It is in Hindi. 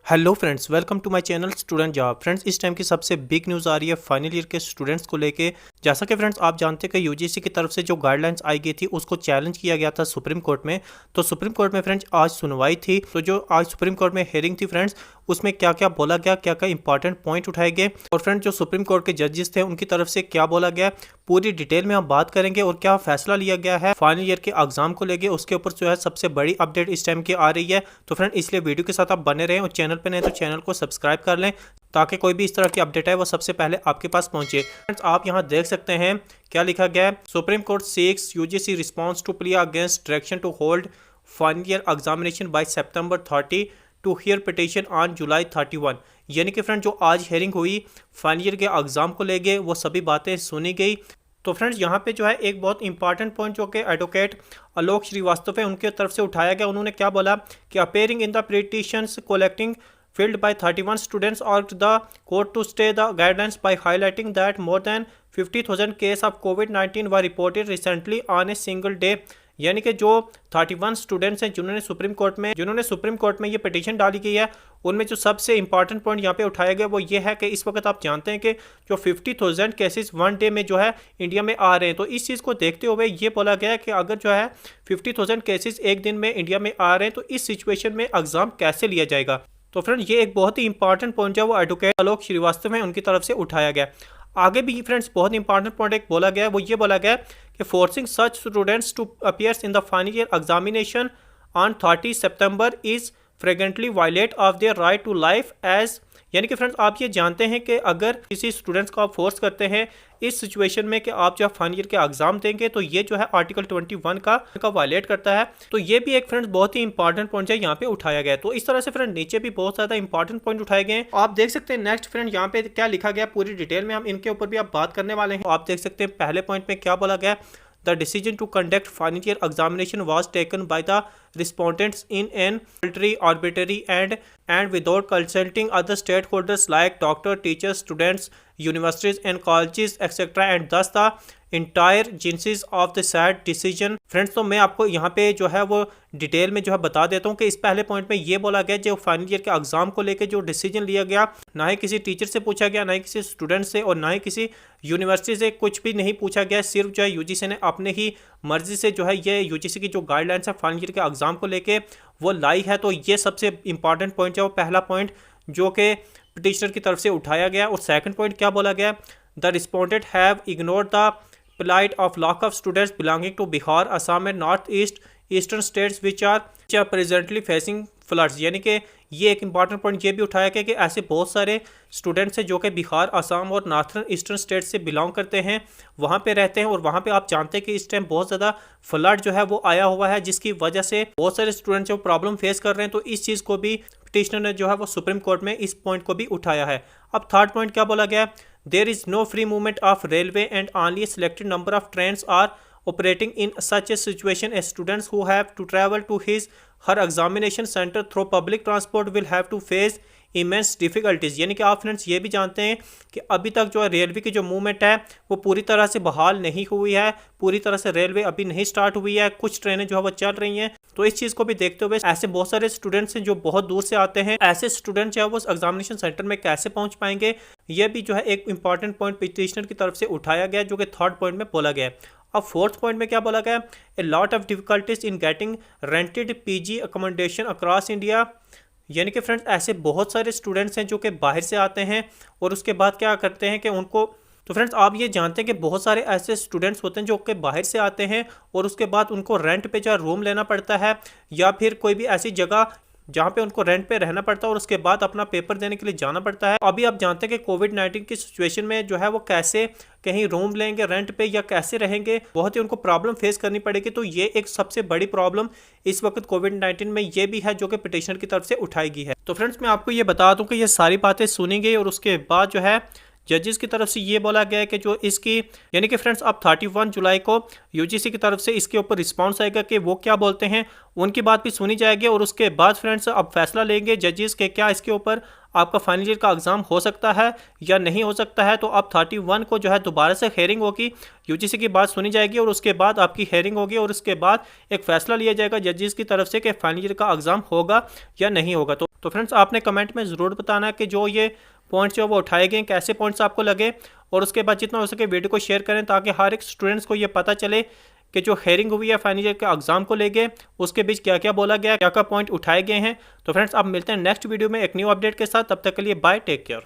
Hello friends, welcome to my channel student job. Friends, इस टाइम की सबसे बिग न्यूज़ आ रही है फाइनल ईयर के स्टूडेंट्स को लेके। जैसा कि फ्रेंड्स आप जानते हैं कि यूजीसी की तरफ से जो गाइडलाइंस आई गई थी उसको चैलेंज किया गया था सुप्रीम कोर्ट में। तो सुप्रीम कोर्ट में फ्रेंड्स आज सुनवाई थी। तो जो आज सुप्रीम कोर्ट में हेयरिंग थी फ्रेंड्स, उसमें क्या क्या बोला गया, क्या क्या इंपॉर्टेंट पॉइंट उठाए गए और फ्रेंड्स जो सुप्रीम कोर्ट के जजेस थे उनकी तरफ से क्या बोला गया, पूरी डिटेल में हम बात करेंगे। और क्या फैसला लिया गया है फाइनल ईयर के एग्जाम को लेके, उसके ऊपर जो है सबसे बड़ी अपडेट इस टाइम की आ रही है। तो फ्रेंड इसलिए वीडियो के साथ आप बने रहें और चैनल पे नए तो चैनल को सब्सक्राइब कर लें ताकि कोई भी इस तरह की अपडेट है वो सबसे पहले आपके पास पहुंचे। फ्रेंड्स आप यहां देख सकते हैं क्या लिखा गया है। Supreme Court seeks UGC response to plea against direction to hold final year examination by September 30 to hear petition on July 31। यानी कि फ्रेंड जो आज हेयरिंग हुई फाइनल ईयर के एग्जाम को लेके वो सभी बातें सुनी गई। तो फ्रेंड्स यहाँ पे जो है एक बहुत इंपॉर्टेंट पॉइंट जो कि एडवोकेट आलोक श्रीवास्तव है उनके तरफ से उठाया गया। उन्होंने क्या बोला कि appearing in the petitions collecting filled by 31 students urged the court to stay the guidelines by highlighting that more than 50,000 cases of COVID-19 were reported recently on a single day। यानी कि जो 31 स्टूडेंट्स हैं जिन्होंने सुप्रीम कोर्ट में ये पिटीशन डाली गई है, उनमें जो सबसे इंपॉर्टेंट पॉइंट यहाँ पे उठाया गया वो ये है कि इस वक्त आप जानते हैं कि जो 50,000 केसेस वन डे में जो है इंडिया में आ रहे हैं। तो इस चीज़ को देखते हुए ये बोला गया है कि अगर जो है 50,000 केसेस एक दिन में इंडिया में आ रहे हैं तो इस सिचुएशन में एग्जाम कैसे लिया जाएगा। तो फ्रेंड ये एक बहुत ही इंपॉर्टेंट पॉइंट है वो एडवोकेट आलोक श्रीवास्तव है उनकी तरफ से उठाया गया। आगे भी फ्रेंड्स बहुत इंपॉर्टेंट पॉइंट एक बोला गया है, वो ये बोला गया कि forcing such students to appears in the final year examination on 30 September is flagrantly violate of their right to life age. यानी कि फ्रेंड्स आप ये जानते हैं कि अगर किसी स्टूडेंट्स को आप फोर्स करते हैं इस सिचुएशन में कि आप जो फाइनल ईयर के एग्जाम देंगे तो ये जो है आर्टिकल 21 का वायलेट करता है। तो ये भी एक फ्रेंड्स बहुत ही इंपॉर्टेंट पॉइंट है यहाँ पे उठाया गया है। तो इस तरह से फ्रेंड नीचे भी बहुत ज़्यादा इंपॉर्टेंट पॉइंट उठाए गए हैं। आप देख सकते हैं नेक्स्ट फ्रेंड यहाँ पे क्या लिखा गया पूरी डिटेल में हम इनके ऊपर भी आप बात करने वाले हैं। आप देख सकते हैं पहले पॉइंट में क्या बोला गया, The decision to conduct final year examination was taken by the respondents in an arbitrary and without consulting other stakeholders like doctors, teachers, students, universities and colleges etc. and thus the entire genesis of the said decision। Friends तो मैं आपको यहाँ पे जो है वो डिटेल में जो है बता देता हूँ कि इस पहले पॉइंट में ये बोला गया जो फाइनल ईयर के एग्जाम को लेके जो डिसीजन लिया गया, ना ही किसी टीचर से पूछा गया, ना ही किसी स्टूडेंट से और ना ही किसी यूनिवर्सिटी से कुछ भी नहीं पूछा गया। सिर्फ जो है यूजीसी ने अपने ही मर्जी से जो है ये यूजीसी की जो गाइडलाइंस है फाइनल ईयर के एग्जाम को लेके वो लाई है। तो ये सबसे इंपॉर्टेंट पॉइंट है वो पहला पॉइंट जो कि पिटिशनर की तरफ से उठाया गया। और सेकंड पॉइंट क्या बोला गया, the respondent have ignored the plight of lakh of students belonging to Bihar, Assam and North Eastern states which are presently facing floods। यानी कि ये एक इंपॉर्टेंट पॉइंट ये भी उठाया गया कि ऐसे बहुत सारे स्टूडेंट्स हैं जो कि बिहार, असम और नॉर्थर्न ईस्टर्न स्टेट से बिलोंग करते हैं, वहाँ पे रहते हैं और वहाँ पे आप जानते हैं कि इस टाइम बहुत ज़्यादा फ्लड जो है वो आया हुआ है जिसकी वजह से बहुत सारे स्टूडेंट्स जो प्रॉब्लम फेस कर रहे हैं। तो इस चीज़ को भी पिटिशनर ने जो है वो सुप्रीम कोर्ट में इस पॉइंट को भी उठाया है। अब थर्ड पॉइंट क्या बोला गया, there is no free movement of railway and only a selected number of trains are operating in such a situation as students who have to travel to her examination center through public transport will have to face immense difficulties. यानी कि आप फ्रेंड्स ये भी जानते हैं कि अभी तक जो है रेलवे की जो मूवमेंट है वो पूरी तरह से बहाल नहीं हुई है, पूरी तरह से रेलवे अभी नहीं स्टार्ट हुई है, कुछ ट्रेनें जो है वो चल रही हैं। तो इस चीज़ को भी देखते हुए ऐसे बहुत सारे स्टूडेंट्स हैं जो बहुत दूर से आते हैं, ऐसे स्टूडेंट जो है वो एग्जामिनेशन सेंटर में कैसे पहुँच पाएंगे, ये भी जो है एक इंपॉर्टेंट पॉइंट पिटिशनर की तरफ से उठाया गया जो कि थर्ड पॉइंट में बोला गया है। अब फोर्थ पॉइंट में क्या बोला गया, a lot of difficulties in getting rented PG accommodation across India. यानी कि फ्रेंड्स ऐसे बहुत सारे स्टूडेंट्स हैं जो कि बाहर से आते हैं और उसके बाद क्या करते हैं कि उनको, तो फ्रेंड्स आप ये जानते हैं कि बहुत सारे ऐसे स्टूडेंट्स होते हैं जो कि बाहर से आते हैं और उसके बाद उनको रेंट पे जो रूम लेना पड़ता है या फिर कोई भी ऐसी जगह जहाँ पे उनको रेंट पे रहना पड़ता है और उसके बाद अपना पेपर देने के लिए जाना पड़ता है। अभी आप जानते हैं कि कोविड-19 की सिचुएशन में जो है वो कैसे कहीं रूम लेंगे रेंट पे या कैसे रहेंगे, बहुत ही उनको प्रॉब्लम फेस करनी पड़ेगी। तो ये एक सबसे बड़ी प्रॉब्लम इस वक्त कोविड-19 में ये भी है जो कि पिटिशनर की तरफ से उठाई गई है। तो फ्रेंड्स मैं आपको ये बता दूं कि ये सारी बातें सुनी गई और उसके बाद जो है जजेस की तरफ से ये बोला गया है कि जो इसकी, यानी कि फ्रेंड्स अब 31 जुलाई को यूजीसी की तरफ से इसके ऊपर रिस्पांस आएगा कि वो क्या बोलते हैं, उनकी बात भी सुनी जाएगी और उसके बाद फ्रेंड्स अब फैसला लेंगे जजेस के क्या इसके ऊपर आपका फाइनल ईयर का एग्ज़ाम हो सकता है या नहीं हो सकता है। तो अब 31 को जो है दोबारा से हेयरिंग होगी, यूजीसी की बात सुनी जाएगी और उसके बाद आपकी हेयरिंग होगी और उसके बाद एक फैसला लिया जाएगा जजेस की तरफ से कि फाइनल ईयर का एग्ज़ाम होगा या नहीं होगा। तो फ्रेंड्स आपने कमेंट में ज़रूर बताना कि जो ये पॉइंट्स जो वो उठाए गए कैसे पॉइंट्स आपको लगे, और उसके बाद जितना हो सके वीडियो को शेयर करें ताकि हर एक स्टूडेंट्स को ये पता चले कि जो हेयरिंग हुई है फाइनल ईयर के एग्जाम को लेके उसके बीच क्या क्या बोला गया, क्या क्या पॉइंट उठाए गए हैं। तो फ्रेंड्स आप मिलते हैं नेक्स्ट वीडियो में एक न्यू अपडेट के साथ, तब तक के लिए बाय, टेक केयर।